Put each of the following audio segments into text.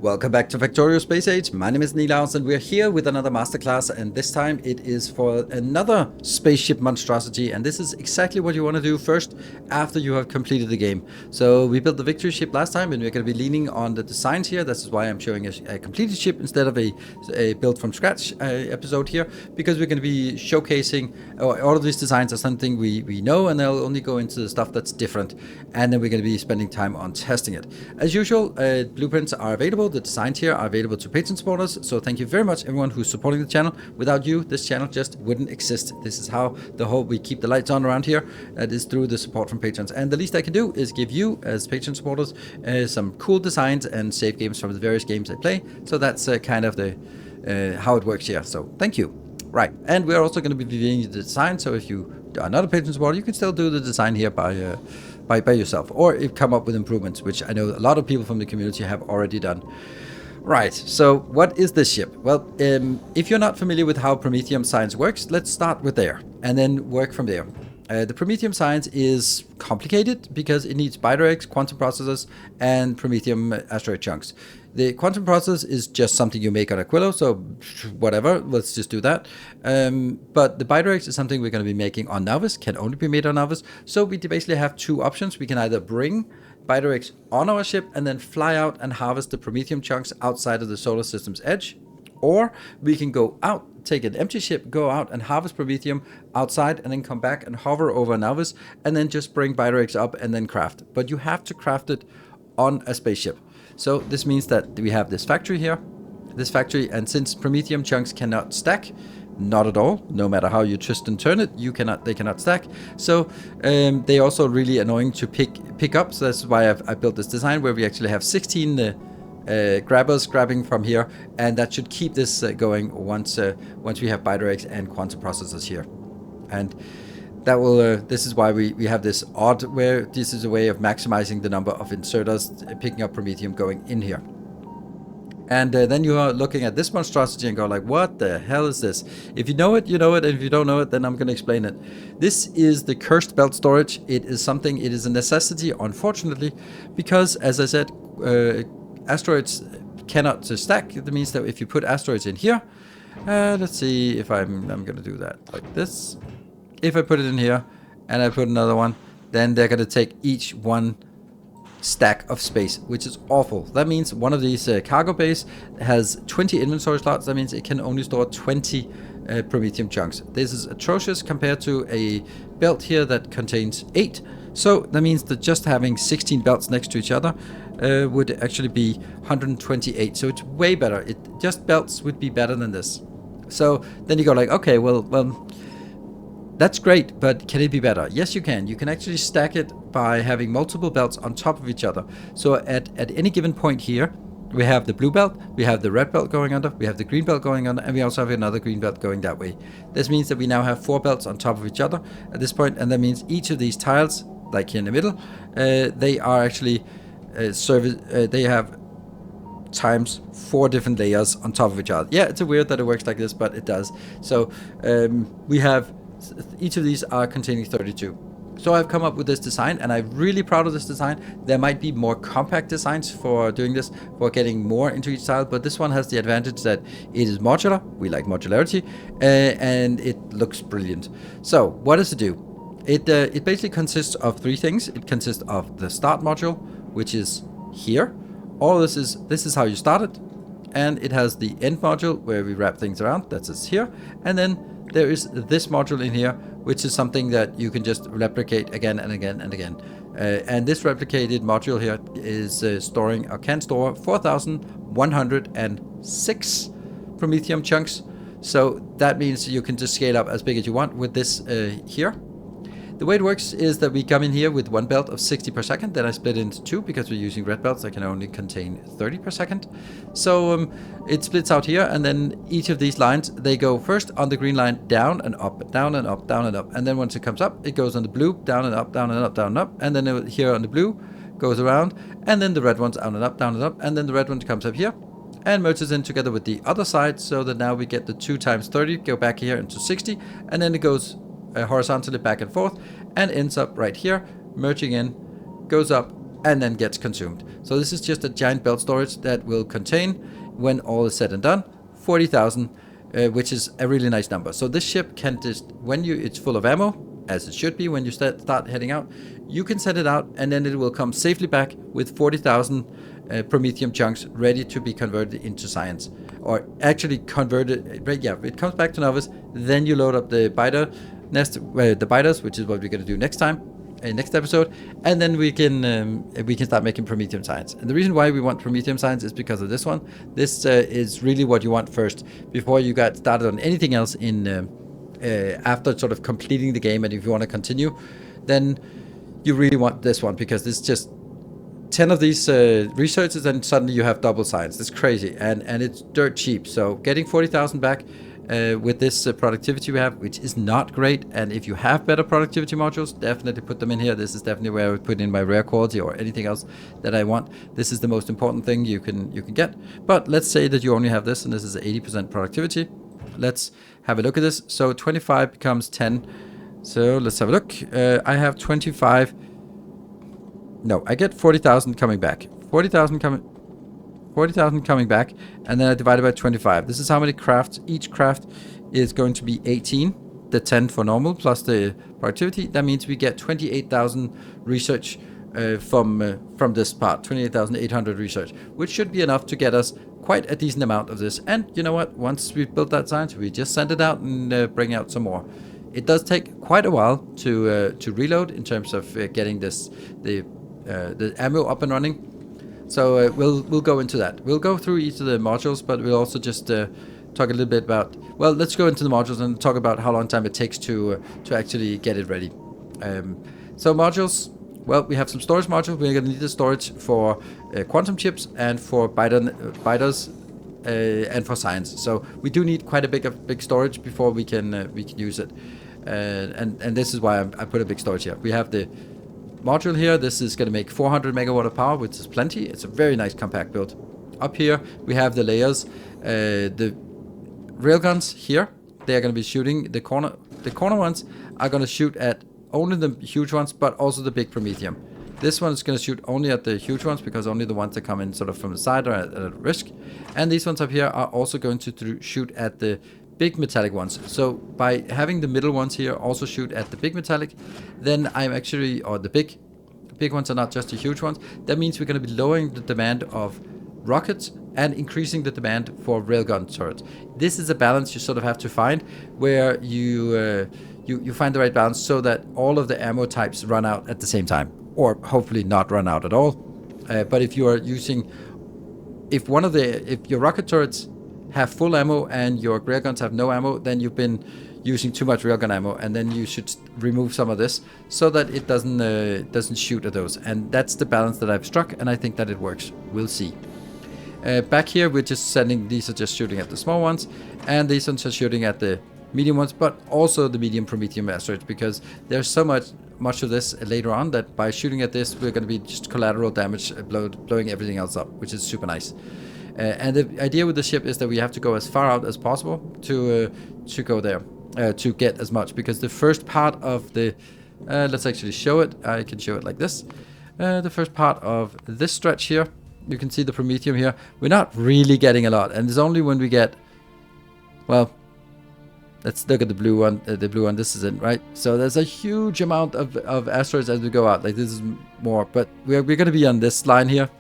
Welcome back to Factorio Space Age. My name is Nilaus and we're here with another masterclass, and this time it is for another spaceship monstrosity, and this is exactly what you want to do first after you have completed the game. So we built the Victory ship last time and we're going to be leaning on the designs here. This is why I'm showing a completed ship instead of a build from scratch episode here, because we're going to be showcasing all of these designs as something we know, and they'll only go into the stuff that's different, and then we're going to be spending time on testing it. As usual, blueprints are available. The designs here are available to Patreon supporters, so thank you very much everyone who's supporting the channel. Without you, this channel just wouldn't exist. This is how we keep the lights on around here. That is through the support from patrons, and the least I can do is give you, as Patreon supporters, some cool designs and save games from the various games I play. So that's kind of the how it works here. So thank you. Right, and we're also going to be reviewing the design, so if you are not a Patreon supporter, you can still do the design here by yourself, or come up with improvements, which I know a lot of people from the community have already done. Right, so what is this ship? Well, if you're not familiar with how Promethium science works, let's start with there and then work from there. The Promethium science is complicated because it needs bidirects, quantum processors, and Promethium asteroid chunks. The quantum process is just something you make on Aquilo, so whatever, let's just do that. But the bidirects is something we're going to be making on Nauvis, can only be made on Nauvis. So we basically have two options. We can either bring bidirects on our ship and then fly out and harvest the Promethium chunks outside of the solar system's edge, or we can go out, take an empty ship, go out and harvest Promethium outside, and then come back and hover over Nauvis, and then just bring bidirects up and then craft. But you have to craft it on a spaceship. So this means that we have this factory here, and since Promethium chunks cannot stack, not at all, no matter how you twist and turn it, they cannot stack. So they're also really annoying to pick up. So that's why I built this design where we actually have 16 grabbers grabbing from here, and that should keep this going once we have bidirects and quantum processors here. And that will this is why we have this odd, where this is a way of maximizing the number of inserters picking up Promethium going in here. And then you are looking at this monstrosity and go like, what the hell is this? If you know it, you know it, and if you don't know it, then I'm going to explain it. This is the cursed belt storage. It is a necessity, unfortunately, because, as I said, asteroids cannot stack. That means that if you put asteroids in here, let's see if I'm going to do that like this. If I put it in here and I put another one, then they're going to take each one stack of space, which is awful. That means one of these cargo bays has 20 inventory slots. That means it can only store 20 Promethium chunks. This is atrocious compared to a belt here that contains 8. So that means that just having 16 belts next to each other would actually be 128. So it's way better. Just belts would be better than this. So then you go like, okay, well, that's great, but can it be better? Yes, you can. You can actually stack it by having multiple belts on top of each other. So at any given point here, we have the blue belt, we have the red belt going under, we have the green belt going under, and we also have another green belt going that way. This means that we now have 4 belts on top of each other at this point, and that means each of these tiles, like here in the middle, they are actually they have times 4 different layers on top of each other. Yeah, it's weird that it works like this, but it does. So we have each of these are containing 32. So I've come up with this design, and I'm really proud of this design. There might be more compact designs for doing this, for getting more into each tile, but this one has the advantage that it is modular. We like modularity, and it looks brilliant. So what does it do? It basically consists of 3 things. It consists of the start module, which is here. All this is how you start it, and it has the end module where we wrap things around. That's here, and then there is this module in here, which is something that you can just replicate again and again and again. And this replicated module here is storing, or can store, 4,106 Promethium chunks. So that means you can just scale up as big as you want with this here. The way it works is that we come in here with 1 belt of 60 per second. Then I split it into 2 because we're using red belts that can only contain 30 per second. So it splits out here, and then each of these lines, they go first on the green line down and up, down and up, down and up. And then once it comes up, it goes on the blue, down and up, down and up, down and up. And then here on the blue goes around, and then the red one's down and up, down and up. And then the red one comes up here and merges in together with the other side, so that now we get the 2 times 30, go back here into 60, and then it goes horizontally back and forth and ends up right here, merging in, goes up and then gets consumed. So this is just a giant belt storage that will contain, when all is said and done, 40,000, which is a really nice number. So this ship can just, when it's full of ammo, as it should be when you start heading out, you can send it out, and then it will come safely back with 40,000 Promethium chunks ready to be converted into science, or actually converted. Yeah, it comes back to novice. Then you load up the biter nest, the biters, which is what we're going to do next time, next episode, and then we can start making Promethium science. And the reason why we want Promethium science is because of this one. This is really what you want first before you got started on anything else in after sort of completing the game. And if you want to continue, then you really want this one, because it's just 10 of these researches, and suddenly you have double science. It's crazy, and it's dirt cheap. So getting 40,000 back with this productivity we have, which is not great. And if you have better productivity modules, definitely put them in here. This is definitely where I would put in my rare quality or anything else that I want. This is the most important thing you can get. But let's say that you only have this, and this is 80% productivity. Let's have a look at this. So 25 becomes 10. So let's have a look. I have 25. No, I get 40,000 coming back. 40,000 coming back, and then I divide it by 25. This is how many crafts. Each craft is going to be 18. The 10 for normal plus the productivity. That means we get 28,000 research from this part. 28,800 research, which should be enough to get us quite a decent amount of this. And you know what? Once we've built that science, we just send it out and bring out some more. It does take quite a while to reload in terms of getting the ammo up and running. So we'll go into that. We'll go through each of the modules, but we'll also just talk a little bit about, well, let's go into the modules and talk about how long time it takes to actually get it ready. So modules, well, we have some storage modules. We're going to need the storage for quantum chips and for biters and for science. So we do need quite a big storage before we can use it. And this is why I put a big storage here. We have the module here. This is going to make 400 megawatt of power, which is plenty. It's a very nice compact build. Up here we have the layers. The railguns here, they are going to be shooting the corner ones are going to shoot at only the huge ones, but also the big Promethium. This one is going to shoot only at the huge ones, because only the ones that come in sort of from the side are at risk. And these ones up here are also going to shoot at the big metallic ones. So by having the middle ones here also shoot at the big metallic, then I'm actually, or the big ones are not just the huge ones. That means we're going to be lowering the demand of rockets and increasing the demand for railgun turrets. This is a balance you sort of have to find, where you find the right balance so that all of the ammo types run out at the same time, or hopefully not run out at all. But if you are using, if your rocket turrets have full ammo and your railguns have no ammo, then you've been using too much railgun ammo, and then you should remove some of this so that it doesn't shoot at those. And that's the balance that I've struck, and I think that it works. We'll see. Back here we're just sending, these are just shooting at the small ones, and these ones are shooting at the medium ones, but also the medium Promethium asteroids, because there's so much of this later on that by shooting at this we're going to be just collateral damage, blowing everything else up, which is super nice. And the idea with the ship is that we have to go as far out as possible to go there, to get as much, because the first part of the let's actually show it. I can show it like this. The first part of this stretch here, you can see the Promethium here. We're not really getting a lot, and it's only when we get, well, let's look at the blue one. This is it, right? So there's a huge amount of asteroids as we go out. Like, this is more, but we're going to be on this line here.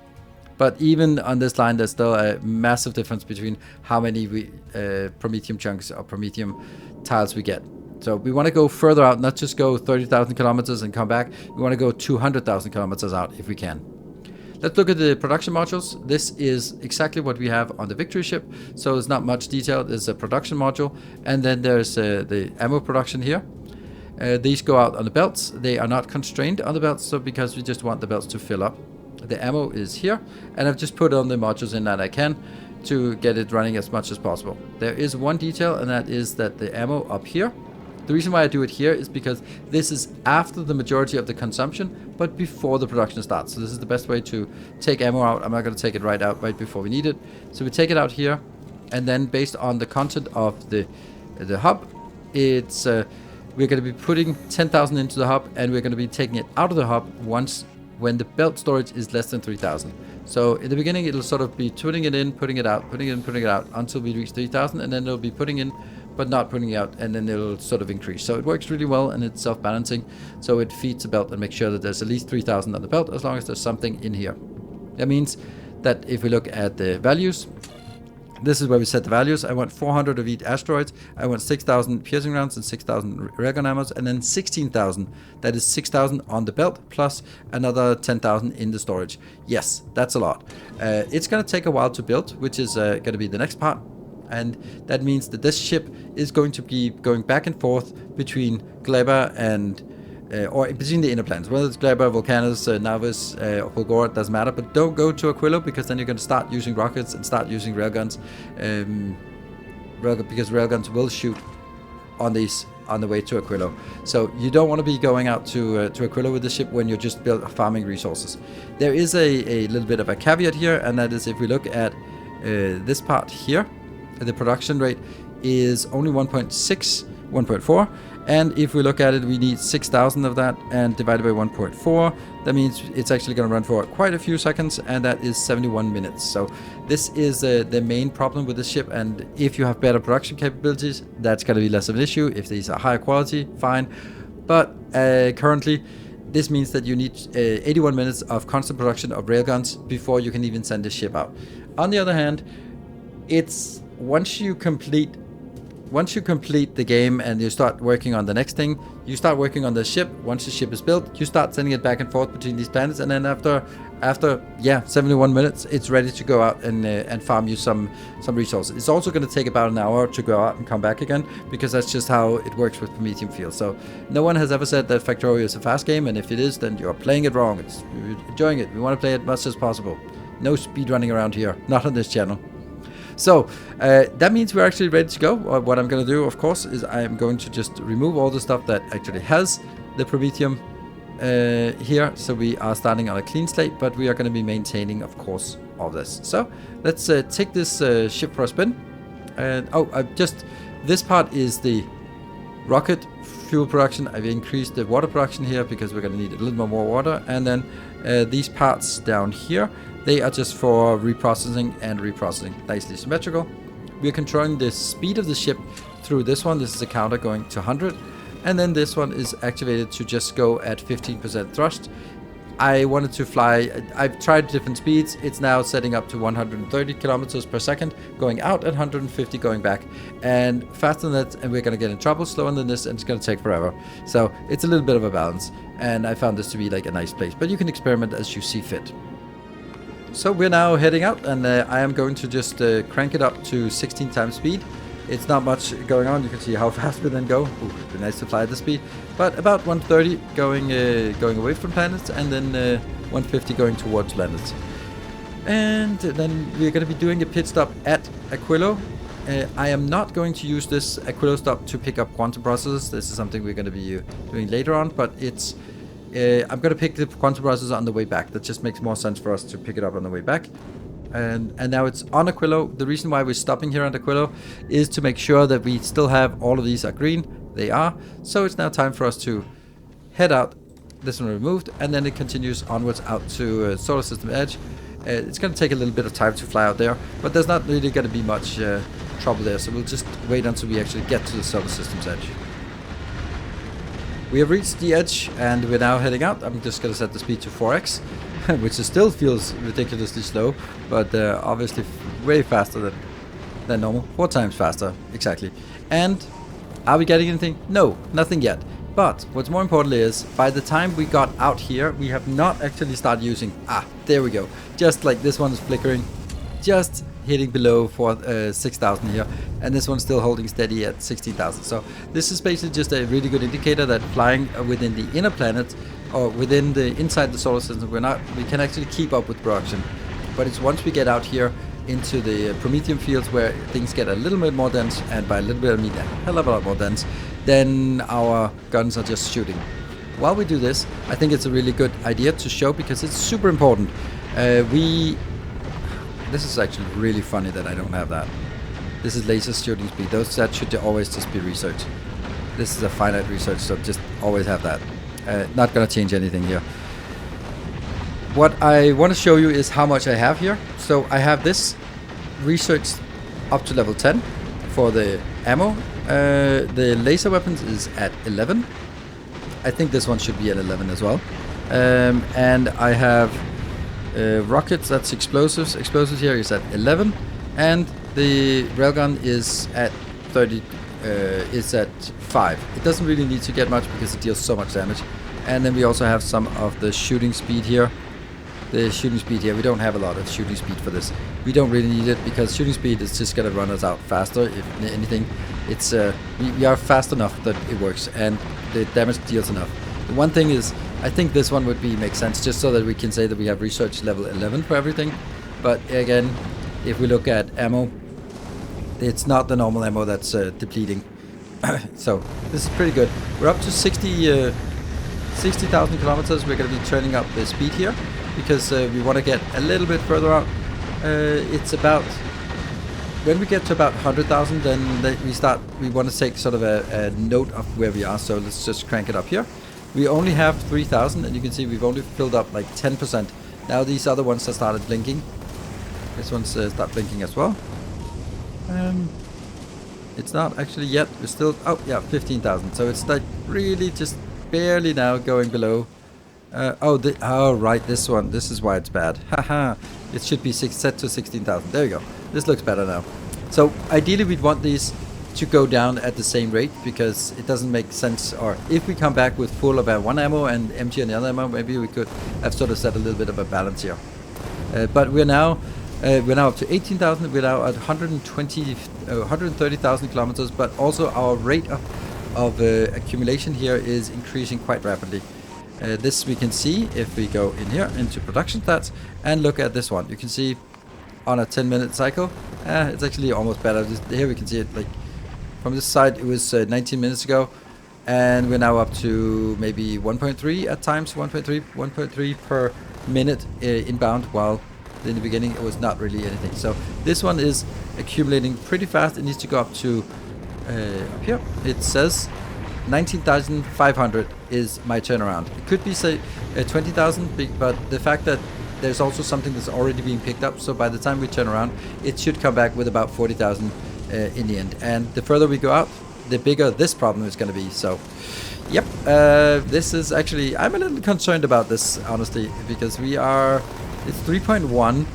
But even on this line, there's still a massive difference between how many Promethium chunks or Promethium tiles we get. So we want to go further out, not just go 30,000 kilometers and come back. We want to go 200,000 kilometers out if we can. Let's look at the production modules. This is exactly what we have on the Victory ship. So there's not much detail. There's a production module, and then there's the ammo production here. These go out on the belts. They are not constrained on the belts, so because we just want the belts to fill up. The ammo is here, and I've just put on the modules in that I can to get it running as much as possible. There is one detail, and that is that the ammo up here, the reason why I do it here is because this is after the majority of the consumption, but before the production starts. So this is the best way to take ammo out. I'm not going to take it right out right before we need it. So we take it out here, and then based on the content of the hub, we're going to be putting 10,000 into the hub, and we're going to be taking it out of the hub once when the belt storage is less than 3,000. So in the beginning, it'll sort of be putting it in, putting it out, putting it in, putting it out until we reach 3,000, and then it'll be putting in, but not putting it out, and then it'll sort of increase. So it works really well, and it's self-balancing. So it feeds the belt and makes sure that there's at least 3,000 on the belt, as long as there's something in here. That means that if we look at the values, this is where we set the values. I want 400 of each asteroids. I want 6,000 piercing rounds and 6,000 railgun ammos, and then 16,000. That is 6,000 on the belt, plus another 10,000 in the storage. Yes, that's a lot. It's going to take a while to build, which is going to be the next part. And that means that this ship is going to be going back and forth between Gleba and or between the inner planets, whether it's Gleba, Vulcanus, Navis, or Fulgora, doesn't matter. But don't go to Aquilo, because then you're going to start using rockets and start using railguns, because railguns will shoot on these on the way to Aquilo. So you don't want to be going out to Aquilo with the ship when you're just farming resources. There is a little bit of a caveat here, and that is if we look at this part here, the production rate is only 1.4. And if we look at it, we need 6,000 of that, and divided by 1.4, that means it's actually going to run for quite a few seconds, and that is 71 minutes. So this is the main problem with this ship, and if you have better production capabilities, that's going to be less of an issue. If these are higher quality, fine. But currently, this means that you need 81 minutes of constant production of railguns before you can even send this ship out. On the other hand, it's once you complete the game and you start working on the next thing, you start working on the ship. Once the ship is built, you start sending it back and forth between these planets, and then after 71 minutes, it's ready to go out and farm you some resources. It's also going to take about an hour to go out and come back again, because that's just how it works with Promethium fields. So no one has ever said that Factorio is a fast game, and if it is, then you're playing it wrong. You're enjoying it. We want to play it as much as possible. No speed running around here, not on this channel. So that means we're actually ready to go. What I'm going to do, of course, is I'm going to just remove all the stuff that actually has the Promethium here. So we are starting on a clean slate, but we are going to be maintaining, of course, all this. So let's take this ship for a spin. And this part is the rocket fuel production. I've increased the water production here because we're going to need a little bit more water. And then these parts down here, they are just for reprocessing and reprocessing, nicely symmetrical. We're controlling the speed of the ship through this one. This is a counter going to 100. And then this one is activated to just go at 15% thrust. I wanted to fly, I've tried different speeds. It's now setting up to 130 kilometers per second, going out, and 150 going back. And faster than that, and we're going to get in trouble. Slower than this, and it's going to take forever. So it's a little bit of a balance. And I found this to be like a nice place. But you can experiment as you see fit. So we're now heading out, and I am going to just crank it up to 16 times speed. It's not much going on. You can see how fast we then go. Ooh, it'd be nice to fly at this speed. But about 130 going away from planets, and then 150 going towards planets. And then we're going to be doing a pit stop at Aquilo. I am not going to use this Aquilo stop to pick up quantum processors. This is something we're going to be doing later on, but it's I'm going to pick the quantum processor on the way back. That just makes more sense for us to pick it up on the way back. And now it's on Aquilo. The reason why we're stopping here on Aquilo is to make sure that we still have all of these are green. They are. So it's now time for us to head out. This one removed, and then it continues onwards out to Solar System Edge. It's going to take a little bit of time to fly out there, but there's not really going to be much trouble there. So we'll just wait until we actually get to the Solar System's edge. We have reached the edge, and we're now heading out. I'm just going to set the speed to 4x, which still feels ridiculously slow, but obviously way faster than normal. 4 times faster, exactly. And are we getting anything? No, nothing yet. But what's more important is, by the time we got out here, we have not actually started using... there we go. Just like this one is flickering, just hitting below 6,000 here, and this one's still holding steady at 16,000. So this is basically just a really good indicator that flying within the inner planet, or within the inside the solar system, we can actually keep up with production. But it's once we get out here into the Promethium fields where things get a little bit more dense, and by a little bit I mean a hell of a lot more dense, then our guns are just shooting. While we do this, I think it's a really good idea to show, because it's super important. This is actually really funny that I don't have that. This is laser shooting speed. That should always just be research. This is a finite research, so just always have that. Not gonna change anything here. what I want to show you is how much I have here. So I have this researched up to level 10 for the ammo. The laser weapons is at 11. I think this one should be at 11 as well. And I have rockets, that's explosives. Explosives here is at 11. And the railgun is at 30. Is at 5. It doesn't really need to get much because it deals so much damage. And then we also have some of the shooting speed here. The shooting speed here, we don't have a lot of shooting speed for this. We don't really need it because shooting speed is just gonna run us out faster. If anything, it's we are fast enough that it works and the damage deals enough. The one thing is, I think this one would make sense just so that we can say that we have research level 11 for everything. But again, if we look at ammo, it's not the normal ammo that's depleting. So this is pretty good. We're up to 60,000 kilometers. We're going to be turning up the speed here because we want to get a little bit further out. It's about, when we get to about 100,000, then we want to take sort of a note of where we are. So let's just crank it up here. We only have 3,000 and you can see we've only filled up like 10%. Now these other ones have started blinking. This one's start blinking as well. It's not actually yet. We're still, oh yeah, 15,000. So it's like really just barely now going below. Oh right, this one. This is why it's bad. Haha. It should be set to 16,000. There you go. This looks better now. So ideally we'd want these to go down at the same rate because it doesn't make sense. Or if we come back with full of one ammo and empty on the other ammo, maybe we could have sort of set a little bit of a balance here. But we're now up to 18,000. We're now at 130,000 kilometers, but also our rate of accumulation here is increasing quite rapidly. This we can see if we go in here into production stats and look at this one. You can see on a 10-minute cycle, it's actually almost better. Here we can see it like from this side. It was 19 minutes ago, and we're now up to maybe 1.3 at times, 1.3 per minute inbound, while in the beginning it was not really anything. So this one is accumulating pretty fast. It needs to go up to up here. It says 19,500 is my turnaround. It could be say 20,000, but the fact that there's also something that's already being picked up, so by the time we turn around it should come back with about 40,000 in the end. And the further we go out, the bigger this problem is going to be. So yep, this is actually, I'm a little concerned about this honestly, because it's 3.1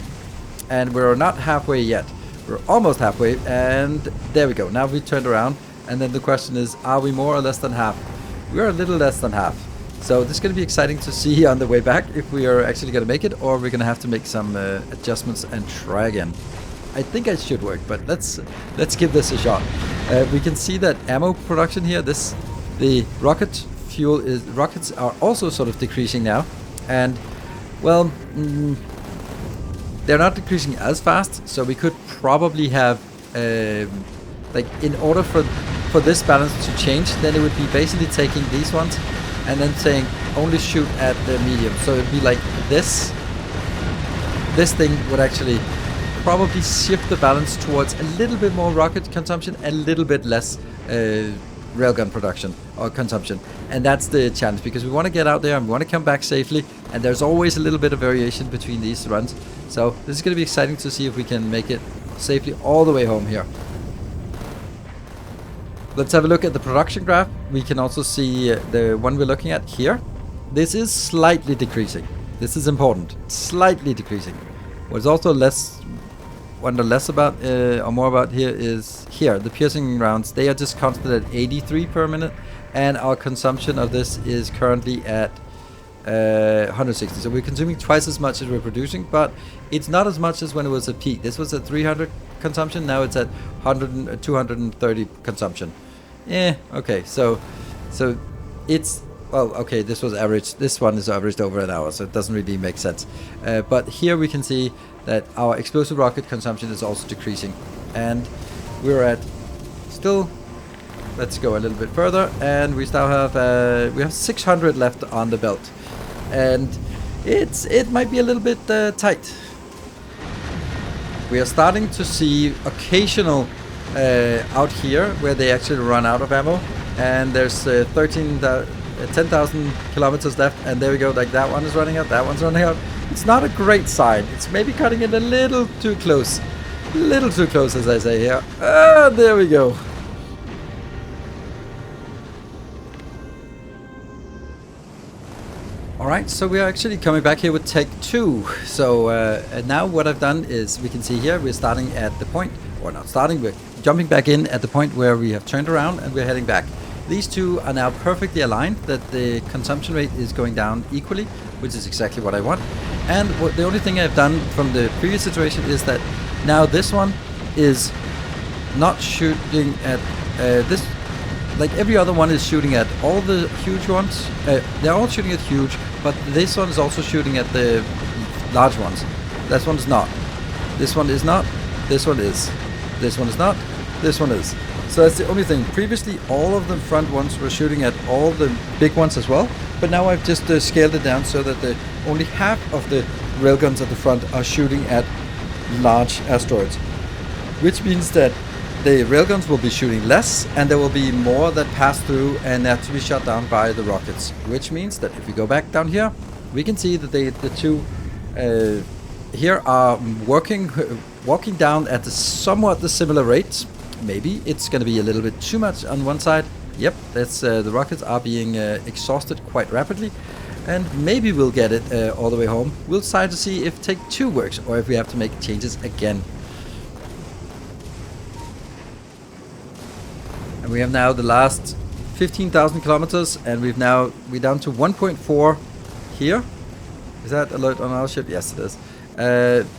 and we're not halfway yet. We're almost halfway, and there we go. Now we turned around, and then the question is, are we more or less than half? We're a little less than half. So this is going to be exciting to see on the way back if we are actually going to make it, or we're going to have to make some adjustments and try again. I think it should work, but let's give this a shot. We can see that ammo production here, the rockets are also sort of decreasing now, and well, they're not decreasing as fast, so we could probably have like, in order for this balance to change, then it would be basically taking these ones and then saying only shoot at the medium. So it'd be like this thing would actually probably shift the balance towards a little bit more rocket consumption, a little bit less railgun production or consumption. And that's the challenge, because we want to get out there and we want to come back safely, and there's always a little bit of variation between these runs. So this is going to be exciting to see if we can make it safely all the way home here. Let's have a look at the production graph. We can also see the one we're looking at here. This is slightly decreasing. This is important. Slightly decreasing. What's also wonder less about or more about here is here, the piercing rounds. They are just constant at 83 per minute, and our consumption of this is currently at 160. So we're consuming twice as much as we're producing, but it's not as much as when it was at peak. This was at 300 consumption. Now it's at 230 consumption. Yeah, okay. So it's, well, okay, this was average. This one is averaged over an hour, so it doesn't really make sense. But here we can see that our explosive rocket consumption is also decreasing, and we're at still. Let's go a little bit further, and we still have 600 left on the belt, and it might be a little bit tight. We are starting to see occasional out here where they actually run out of ammo, and there's 10,000 kilometers left, and there we go. Like, that one is running out, that one's running out. It's not a great sign. It's maybe cutting it a little too close. A little too close, as I say here. Ah, there we go. Alright, so we are actually coming back here with take 2. So now what I've done is, we can see here, we're starting at the point, or not starting, we're jumping back in at the point where we have turned around and we're heading back. These two are now perfectly aligned, that the consumption rate is going down equally, which is exactly what I want. And the only thing I've done from the previous situation is that now this one is not shooting at this. Like every other one is shooting at all the huge ones. They're all shooting at huge, but this one is also shooting at the large ones. This one is not. This one is not. This one is. This one is not. This one is. So that's the only thing. Previously, all of the front ones were shooting at all the big ones as well. But now I've just scaled it down so that only half of the railguns at the front are shooting at large asteroids. Which means that the railguns will be shooting less, and there will be more that pass through and have to be shot down by the rockets. Which means that if we go back down here, we can see that the two here are walking down at somewhat the similar rates. Maybe it's going to be a little bit too much on one side. Yep, that's the rockets are being exhausted quite rapidly, and maybe we'll get it all the way home. We'll try to see if take 2 works, or if we have to make changes again. And we have now the last 15,000 kilometers, and we're down to 1.4 here. Is that alert on our ship? Yes, it is.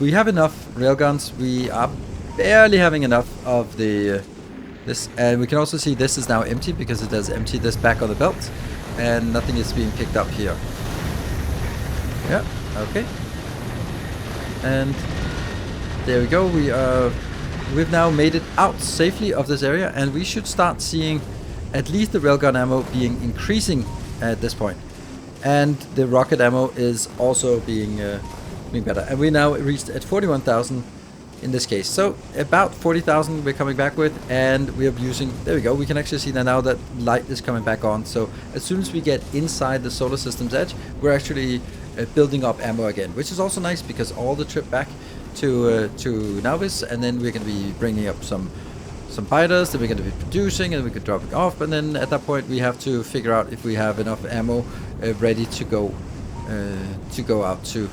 We have enough railguns. We are barely having enough of this, and we can also see this is now empty because it does empty this back on the belt, and nothing is being picked up here. Yeah, okay. And there we go. We've now made it out safely of this area, and we should start seeing at least the railgun ammo being increasing at this point. And the rocket ammo is also being better. And we now reached at 41,000 in this case. So about 40,000 we're coming back with, and we are using, there we go, we can actually see that now that light is coming back on. So as soon as we get inside the solar system's edge, we're actually building up ammo again, which is also nice because all the trip back to Nilaus, and then we're going to be bringing up some biters that we're going to be producing, and we can drop it off, and then at that point we have to figure out if we have enough ammo ready to go out to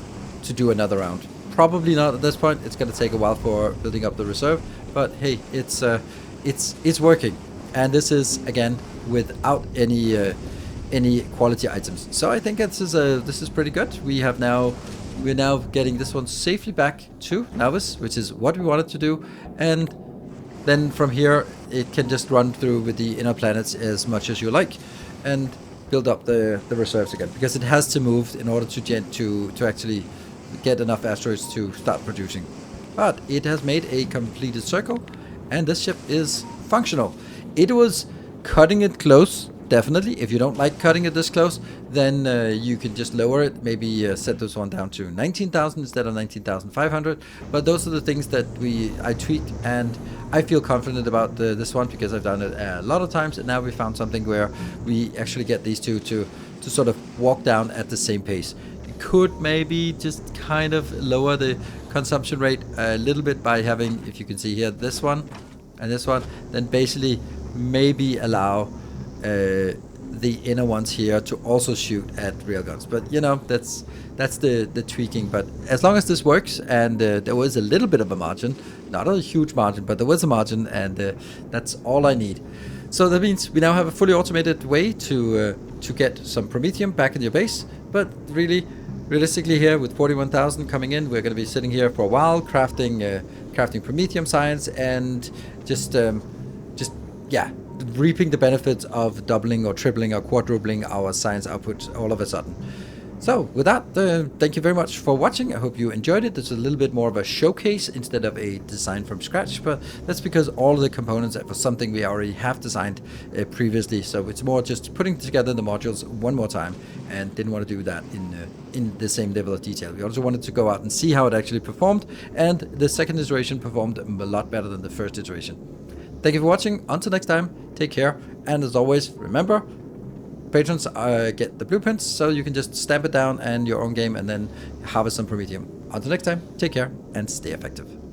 do another round. Probably not at this point. It's going to take a while for building up the reserve, but hey, it's working, and this is again without any quality items. So I think this is pretty good. We're now getting this one safely back to Nilaus, which is what we wanted to do, and then from here it can just run through with the inner planets as much as you like and build up the reserves again, because it has to move in order to actually get enough asteroids to start producing. But it has made a completed circle, and this ship is functional. It was cutting it close. Definitely, if you don't like cutting it this close, then you can just lower it. Maybe set this one down to 19,000 instead of 19,500. But those are the things that I tweaked, and I feel confident about this one because I've done it a lot of times, and now we found something where we actually get these two to sort of walk down at the same pace. You could maybe just kind of lower the consumption rate a little bit by having, if you can see here, this one and this one, then basically maybe allow the inner ones here to also shoot at railguns. But you know, that's the tweaking. But as long as this works, and there was a little bit of a margin, not a huge margin, but there was a margin, and that's all I need. So that means we now have a fully automated way to get some Promethium back in your base. But realistically here, with 41,000 coming in, we're going to be sitting here for a while crafting Promethium science, and just reaping the benefits of doubling or tripling or quadrupling our science output all of a sudden. So with that, thank you very much for watching. I hope you enjoyed it. This is a little bit more of a showcase instead of a design from scratch, but that's because all of the components are for something we already have designed previously. So it's more just putting together the modules one more time, and didn't want to do that in the same level of detail. We also wanted to go out and see how it actually performed, and the second iteration performed a lot better than the first iteration. Thank you for watching. Until next time, take care, and as always, remember, patrons get the blueprints, so you can just stamp it down and your own game and then harvest some Promethium. Until next time, take care and stay effective.